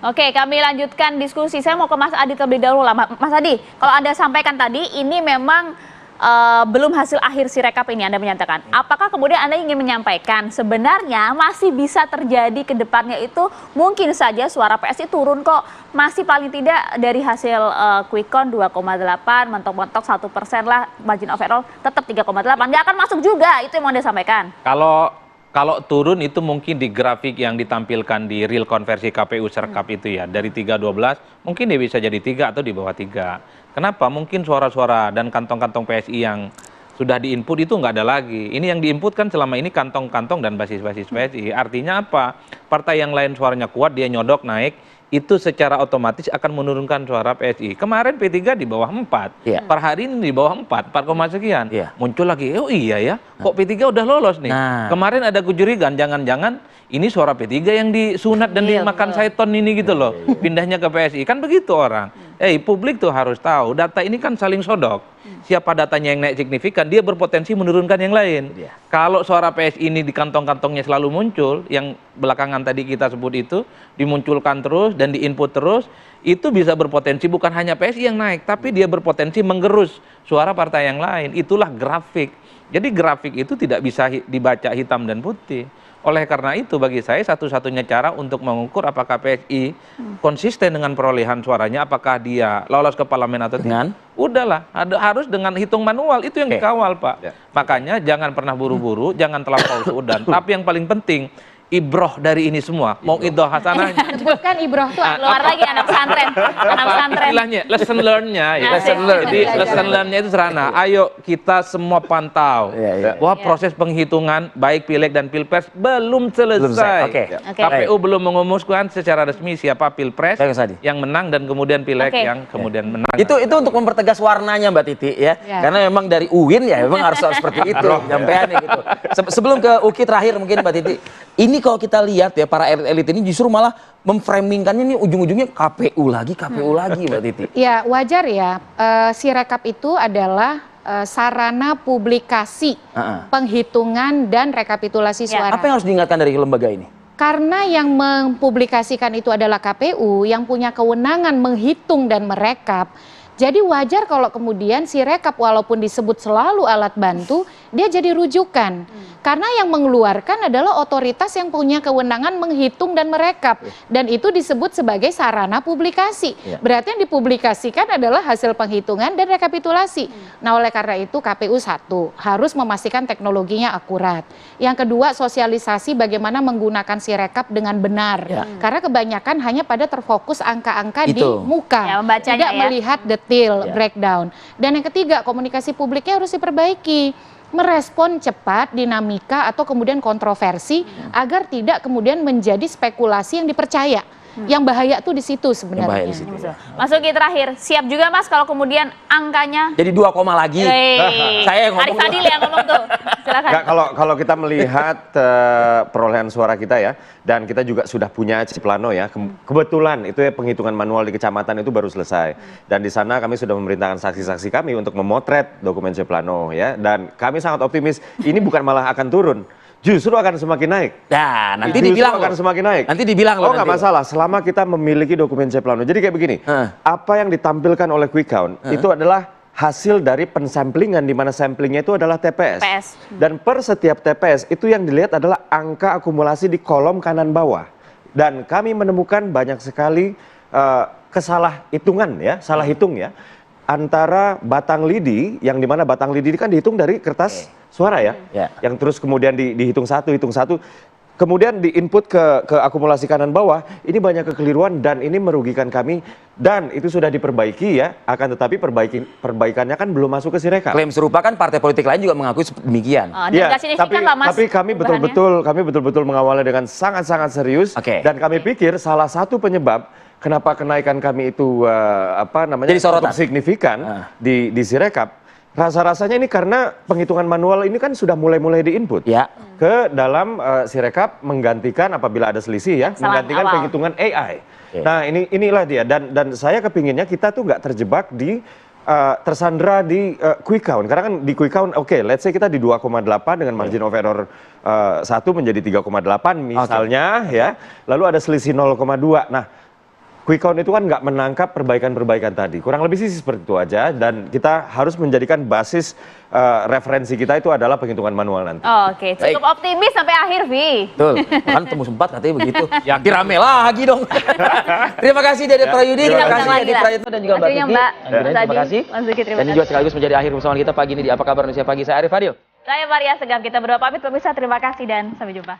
Oke, kami lanjutkan diskusi. Saya mau ke Mas Adi terlebih dahulu lah. Mas Adi, kalau Anda sampaikan tadi, ini memang belum hasil akhir Sirekap ini Anda menyatakan. Apakah kemudian Anda ingin menyampaikan sebenarnya masih bisa terjadi ke depannya itu mungkin saja suara PSI turun kok, masih paling tidak dari hasil quick count 2,8 mentok-mentok 1% lah, margin of error tetap 3,8, nggak akan masuk juga, itu yang mau Anda sampaikan. Kalau turun itu mungkin di grafik yang ditampilkan di real konversi KPU Serkap itu ya, dari 3,12 mungkin dia bisa jadi 3 atau di bawah 3. Kenapa? Mungkin suara-suara dan kantong-kantong PSI yang sudah diinput itu nggak ada lagi. Ini yang diinput kan selama ini kantong-kantong dan basis-basis PSI. Artinya apa? Partai yang lain suaranya kuat, dia nyodok naik, itu secara otomatis akan menurunkan suara PSI. Kemarin P3 di bawah 4, per hari ini di bawah 4 sekian. Muncul lagi, oh iya ya, kok P3 udah lolos nih. Kemarin ada kecurigaan, jangan-jangan ini suara P3 yang disunat dan dimakan Saiton ini gitu loh. Pindahnya ke PSI, kan begitu orang. Publik tuh harus tahu, data ini kan saling sodok. Siapa datanya yang naik signifikan, dia berpotensi menurunkan yang lain. Kalau suara PSI ini di kantong-kantongnya selalu muncul, yang belakangan tadi kita sebut itu, dimunculkan terus dan diinput terus, itu bisa berpotensi bukan hanya PSI yang naik, tapi dia berpotensi menggerus suara partai yang lain. Itulah grafik. Jadi grafik itu tidak bisa dibaca hitam dan putih. Oleh karena itu bagi saya satu-satunya cara untuk mengukur apakah PSI konsisten dengan perolehan suaranya, apakah dia lolos ke parlemen atau tidak. Udahlah, harus dengan hitung manual, itu yang dikawal Pak. Makanya jangan pernah buru-buru, jangan terlampau seudan. Tapi yang paling penting, ibroh dari ini semua, mau idoh hasanahnya. Sebutkan ibroh itu keluar lagi anak pesantren, anak pesantren. Istilahnya lesson learn-nya, ya. Jadi lesson learn-nya itu sederhana. Ayo kita semua pantau bahwa proses penghitungan baik pileg dan pilpres belum selesai. KPU belum mengumumkan secara resmi siapa pilpres yang menang dan kemudian pileg yang kemudian menang. Itu untuk mempertegas warnanya Mbak Titi ya. Karena memang dari UIN ya memang harus seperti itu penyampaiannya gitu. Sebelum ke UKI terakhir mungkin Mbak Titi. Ini kalau kita lihat ya, para elit ini justru malah memframingkannya ini ujung-ujungnya KPU lagi Mbak Titi. Ya wajar ya, Sirekap itu adalah sarana publikasi penghitungan dan rekapitulasi suara. Apa yang harus diingatkan dari lembaga ini? Karena yang mempublikasikan itu adalah KPU, yang punya kewenangan menghitung dan merekap. Jadi wajar kalau kemudian Sirekap walaupun disebut selalu alat bantu, dia jadi rujukan. Karena yang mengeluarkan adalah otoritas yang punya kewenangan menghitung dan merekap. Dan itu disebut sebagai sarana publikasi. Berarti yang dipublikasikan adalah hasil penghitungan dan rekapitulasi. Nah oleh karena itu KPU satu, harus memastikan teknologinya akurat. Yang kedua, sosialisasi bagaimana menggunakan Sirekap dengan benar. Karena kebanyakan hanya pada terfokus angka-angka di muka. Tidak melihat detail, breakdown. Dan yang ketiga, komunikasi publiknya harus diperbaiki. Merespon cepat dinamika atau kemudian kontroversi agar tidak kemudian menjadi spekulasi yang dipercaya. Yang bahaya tuh di situ sebenarnya. Mas Uki terakhir, siap juga Mas kalau kemudian angkanya jadi 2, lagi. Saya yang ngomong. Arif Fadil yang ngomong tuh. Silakan. Nggak, kalau kita melihat perolehan suara kita ya, dan kita juga sudah punya Ciplano ya. Kebetulan itu ya penghitungan manual di kecamatan itu baru selesai. Dan di sana kami sudah memerintahkan saksi-saksi kami untuk memotret dokumen Ciplano ya. Dan kami sangat optimis ini bukan malah akan turun. Justru akan semakin naik. Nah, nanti dibilang akan semakin naik. Nanti dibilang loh. Oh nggak masalah, selama kita memiliki dokumen Ciplano. Jadi kayak begini, apa yang ditampilkan oleh quick count itu adalah hasil dari pensamplingan, di mana samplingnya itu adalah TPS. Dan per setiap TPS itu yang dilihat adalah angka akumulasi di kolom kanan bawah. Dan kami menemukan banyak sekali kesalah hitungan ya, salah hitung ya. Antara batang lidi, yang dimana batang lidi kan dihitung dari kertas suara ya, yang terus kemudian dihitung satu, kemudian diinput ke akumulasi kanan bawah, ini banyak kekeliruan dan ini merugikan kami, dan itu sudah diperbaiki ya, akan tetapi perbaikannya kan belum masuk ke Sirekap. Klaim serupa kan partai politik lain juga mengakui demikian. Tapi kami betul-betul mengawalnya dengan sangat-sangat serius, dan kami pikir salah satu penyebab kenapa kenaikan kami itu jadi cukup signifikan di Sirekap, rasa-rasanya ini karena penghitungan manual ini kan sudah mulai diinput ke dalam Sirekap, menggantikan apabila ada selisih ya, menggantikan penghitungan AI. Nah inilah dia, dan saya kepinginnya kita tuh nggak terjebak di tersandra di quick count, karena kan di quick count let's say kita di 2,8 dengan margin of error 1 menjadi 3,8 misalnya ya, lalu ada selisih 0,2. Nah quick count itu kan nggak menangkap perbaikan-perbaikan tadi. Kurang lebih sih seperti itu aja, dan kita harus menjadikan basis referensi kita itu adalah penghitungan manual nanti. Oke, cukup optimis sampai akhir, Vi. Betul, kan tembus 4 katanya begitu. Ya, rame lagi dong. Terima kasih Dede Prayudi, terima kasih Dede Prayitno dan juga Mbak Titi. Terima kasih. Dan ini juga sekaligus menjadi akhir persoalan kita pagi ini di Apa Kabar Indonesia Pagi. Saya Arif Fadil. Saya Maria Segaf, kita berdua pamit pemirsa, terima kasih dan sampai jumpa.